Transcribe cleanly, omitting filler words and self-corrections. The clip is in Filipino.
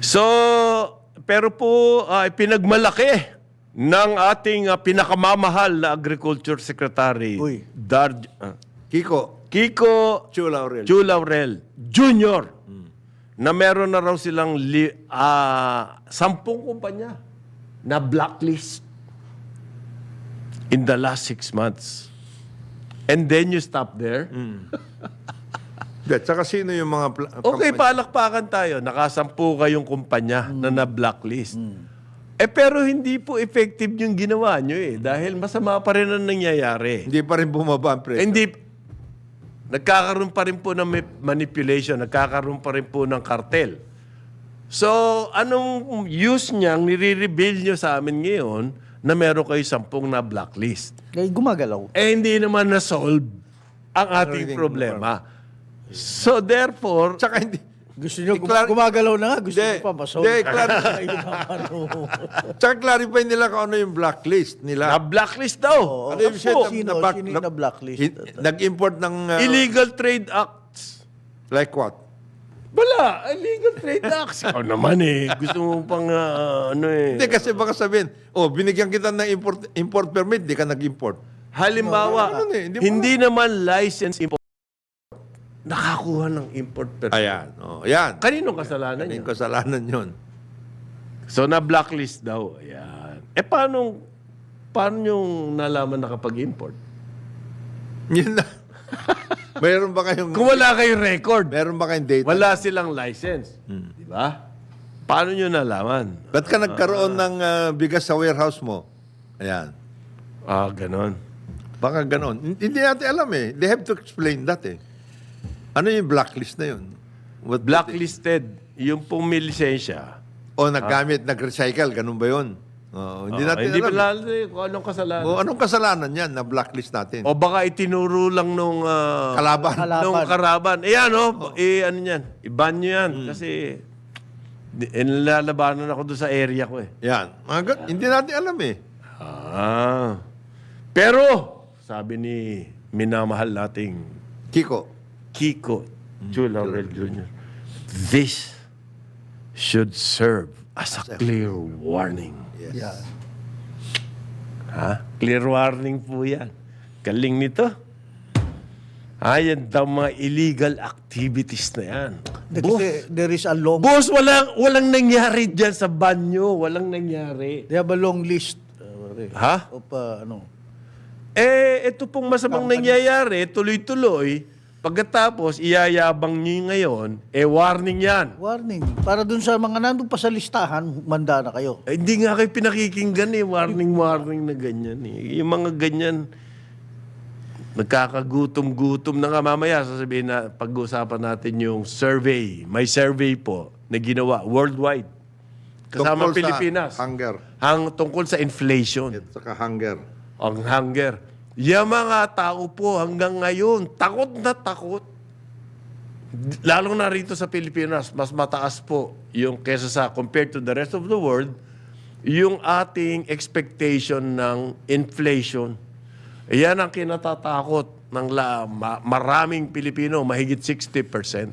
So, pero po pinagmalaki ng ating pinakamamahal na Agriculture Secretary, Uy. Kiko Chulaurel. Chulaurel Jr. na meron na raw silang 10 kumpanya na blacklist in the last 6 months. And then you stop there. Tsaka sino yung mga... Okay, palakpakan tayo. Nakasampu kayong kumpanya na na-blacklist. Pero hindi po effective yung ginawa nyo dahil masama pa rin ang nangyayari. Hindi pa rin bumaba ang presyo. Hindi, nagkakaroon pa rin po ng manipulation, nagkakaroon pa rin po ng cartel. So, anong use niyang nire-reveal nyo sa amin ngayon na meron kayo 10 na blacklist? Gumagalaw. Hindi naman na-solve ang ating problema. So, therefore, Tsaka hindi... Gusto nyo, I-clar- gumagalaw na nga. Gusto Hindi. nyo pa masolve. Hindi, Tsaka clarify nila kung ano yung blacklist nila. na-blacklist daw. Ano yung Sino na back- yung na-blacklist? Nag-import ng... Illegal Trade Acts. like what? Wala, illegal trade acts. Ikaw naman gusto mo pang Hindi, kasi baka sabihin, binigyan kita ng import permit, di ka nag-import. Halimbawa, No, hindi naman license import. Nakakuha ng import permit. Ayan. Ayan. Kaninong kasalanan Yung yun? kasalanan yun. So, na-blacklist daw. Ayan. Paano yung nalaman nakapag-import? Yun na. Mayroon ba kayong... Kung wala kayong record, Meron ba kayong data? wala silang license. Di ba? Paano nyo nalaman? Ba't ka nagkaroon ng bigas sa warehouse mo? Ayan. Ganon. Baka ganon. Hindi natin alam They have to explain that Ano yung blacklist na yun? Blacklisted, yung pong may lisensya. O naggamit, nag-recycle, ganun ba yun? Hindi natin Hindi alam. pa kung anong kasalanan. Anong kasalanan yan na blacklist natin? O baka itinuro lang nung Kalaban. nung karaban. Ayan, ano yan. I-ban nyo yan. Kasi nilalabanan ako doon sa area ko Yan. Hindi natin alam Pero, sabi ni minamahal nating Kiko Chulaurel Jr., this should serve as a clear warning. Yeah. Clear warning po yan. Galing nito. Yan daw mga illegal activities na yan. Kasi there is a long... Boss, walang nangyari dyan sa banyo. Walang nangyari. They have a long list. Ha? Of Ito pong masamang nangyayari, tuloy-tuloy. Pagkatapos, iyayabang nyo ngayon, warning yan. warning. Para dun sa mga nandun pa sa listahan, manda na kayo. Hindi nga kayo pinakikinggan warning na ganyan Yung mga ganyan, nagkakagutom-gutom na nga mamaya. Sasabihin na, pag-uusapan natin yung survey. May survey po na ginawa worldwide. Kasama Tungkol sa Pilipinas. hunger. Tungkol sa inflation. At saka hunger. Ang hunger. Yung mga tao po hanggang ngayon, takot na takot. Lalo na rito sa Pilipinas, mas mataas po yung kesa sa compared to the rest of the world, yung ating expectation ng inflation. Yan ang kinatatakot ng maraming Pilipino, mahigit 60%.